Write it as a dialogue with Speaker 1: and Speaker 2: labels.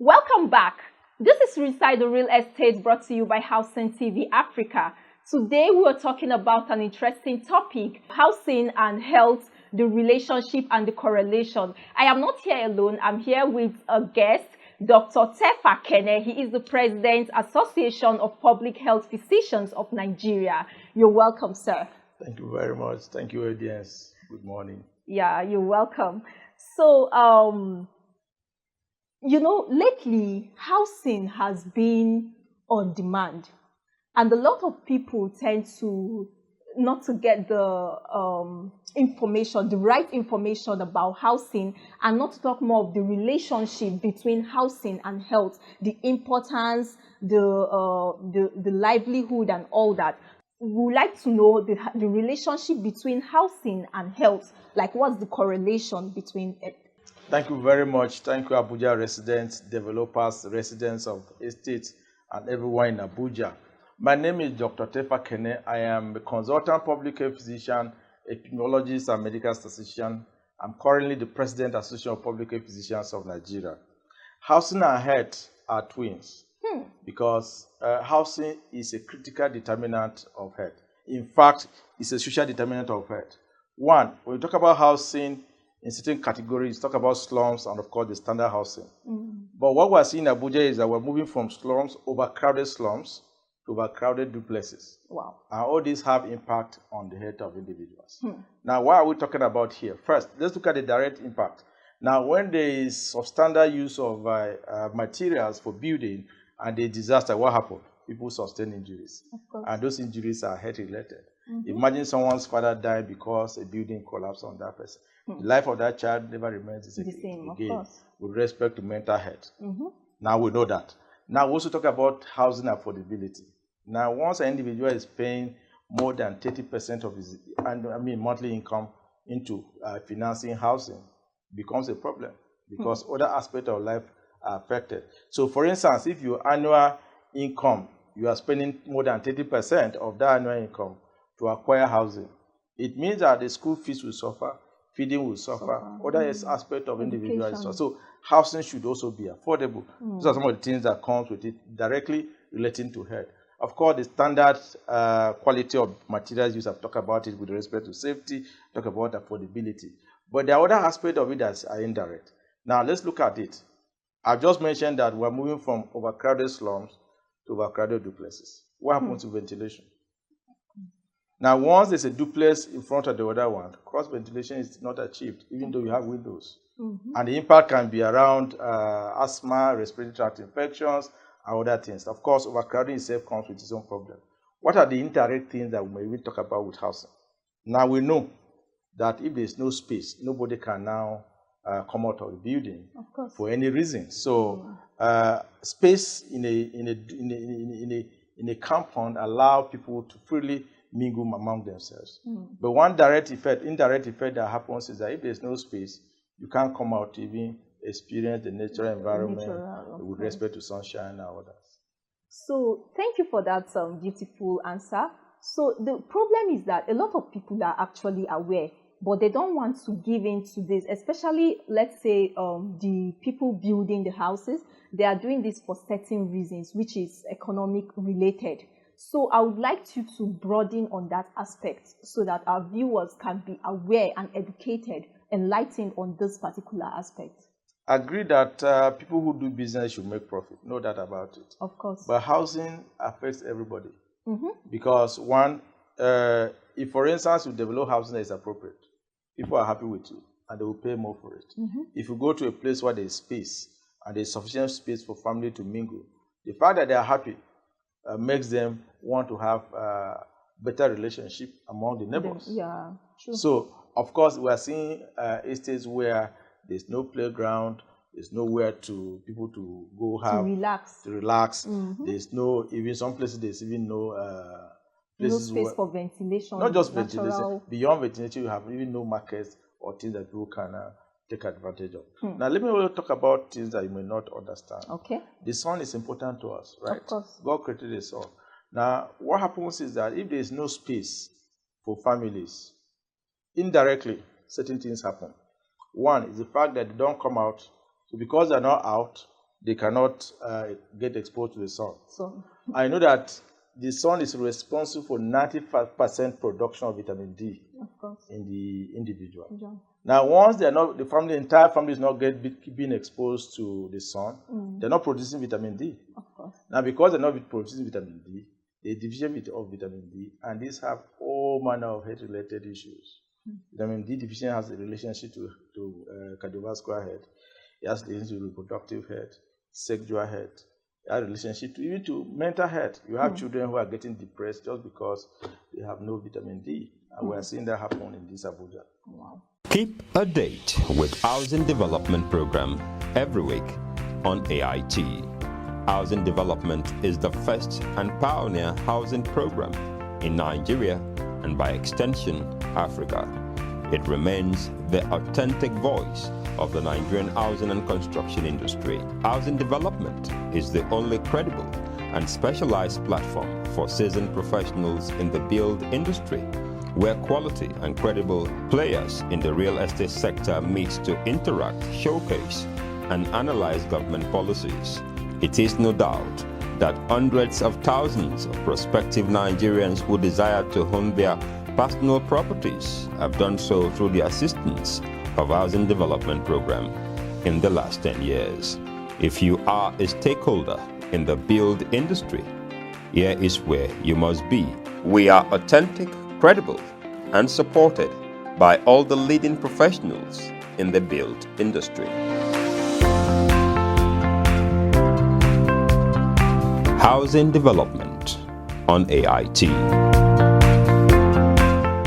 Speaker 1: Welcome back. This is Reside the Real Estate, brought to you by Housing TV Africa. Today we are talking about an interesting topic: housing and health, the relationship and the correlation. I am not here alone. I'm here with a guest, Dr.Terfa Kene. He is the President, Association of Public Health Physicians of Nigeria. You're welcome, sir.
Speaker 2: Thank you very much. Thank you, audience. Good morning.
Speaker 1: Yeah, you're welcome. So, lately, housing has been on demand, and a lot of people tend to not to get the information, the right information about housing, and not to talk more of the relationship between housing and health, the importance, the livelihood, and all that. We would like to know the relationship between housing and health. Like, what's the correlation between it?
Speaker 2: Thank you very much. Thank you, Abuja residents, developers, residents of estates, and everyone in Abuja. My name is Dr. Terfa Kene. I am a consultant public health physician, epidemiologist, and medical statistician. I'm currently the President, Association of Public Health Physicians of Nigeria. Housing and health are twins because housing is a critical determinant of health. In fact, it's a social determinant of health. One, when we talk about housing, in certain categories, talk about slums and, of course, the standard housing. But what we're seeing in Abuja is that we're moving from slums, overcrowded slums, to overcrowded duplexes.
Speaker 1: Wow.
Speaker 2: And all these have impact on the health of individuals. Now, what are we talking about here? First, let's look at the direct impact. Now, when there is substandard use of materials for building and a disaster, what happened? People sustain injuries.
Speaker 1: Of course.
Speaker 2: And those injuries are health-related. Imagine someone's father died because a building collapsed on that person. The life of that child never remains the same again, with respect to mental health. Now we know that. Now we also talk about housing affordability. Now, once an individual is paying more than 30% of his monthly income into financing housing, it becomes a problem because other aspects of life are affected. So, for instance, if your annual income, you are spending more than 30% of that annual income to acquire housing, it means that the school fees will suffer, feeding will suffer, other aspects of individual. So housing should also be affordable. These are some of the things that comes with it directly relating to health. Of course, the standard quality of materials used, I've talked about it with respect to safety, talk about affordability. But there are other aspects of it that are indirect. Now, let's look at it. I've just mentioned that we're moving from overcrowded slums to overcrowded duplexes. What happens to ventilation? Now, once there's a duplex in front of the other one, cross ventilation is not achieved, even though you have windows. And the impact can be around asthma, respiratory tract infections, and other things. Of course, overcrowding itself comes with its own problem. What are the indirect things that we may even talk about with housing? Now, we know that if there's no space, nobody can now come out of the building for any reason. So, space in a compound allows people to freely mingle among themselves. But one indirect effect that happens is that if there's no space, you can't come out to even experience the natural environment with respect to sunshine and others.
Speaker 1: So thank you for that beautiful answer. So the problem is that a lot of people are actually aware, but they don't want to give in to this, especially, let's say, the people building the houses. They are doing this for certain reasons, which is economic related. So I would like you to broaden on that aspect so that our viewers can be aware and educated, enlightened on this particular aspect.
Speaker 2: I agree that people who do business should make profit, no doubt about it.
Speaker 1: Of course.
Speaker 2: But housing affects everybody. Because one, if for instance you develop housing that is appropriate, people are happy with you and they will pay more for it. If you go to a place where there is space and there is sufficient space for family to mingle, the fact that they are happy makes them want to have better relationship among the neighbors.
Speaker 1: Yeah, true.
Speaker 2: So, of course, we are seeing estates where there's no playground, there's nowhere to people to go have
Speaker 1: to relax.
Speaker 2: There's no, even some places there's even no places
Speaker 1: no space for ventilation.
Speaker 2: Not just ventilation. Beyond ventilation, you have even no markets or things that people can take advantage of. Now, let me also talk about things that you may not understand.
Speaker 1: Okay.
Speaker 2: The sun is important to us, right?
Speaker 1: Of course.
Speaker 2: God created the sun. Now, what happens is that if there is no space for families, indirectly, certain things happen. One is the fact that they don't come out. So because they're not out, they cannot get exposed to the sun.
Speaker 1: So
Speaker 2: I know that the sun is responsible for 95% production of vitamin D in the individual. Yeah. Now, once they are not, the entire family is not being exposed to the sun, they're not producing vitamin D.
Speaker 1: Of course.
Speaker 2: Now, because they're not producing vitamin D, they deficient of vitamin D, and these have all manner of health-related issues. Vitamin D deficiency has a relationship to cardiovascular health. It has relationship to reproductive health, sexual health. It has a relationship to even to mental health. You have children who are getting depressed just because they have no vitamin D, and we are seeing that happen in this Abuja.
Speaker 1: Wow.
Speaker 3: Keep a date with Housing Development Program every week on AIT. Housing Development is the first and pioneer housing program in Nigeria and by extension, Africa. It remains the authentic voice of the Nigerian housing and construction industry. Housing Development is the only credible and specialized platform for seasoned professionals in the build industry, where quality and credible players in the real estate sector meet to interact, showcase, and analyze government policies. It is no doubt that hundreds of thousands of prospective Nigerians who desire to own their personal properties have done so through the assistance of Housing Development Program in the last 10 years. If you are a stakeholder in the build industry, here is where you must be. We are authentic, credible, and supported by all the leading professionals in the build industry. Housing Development on AIT.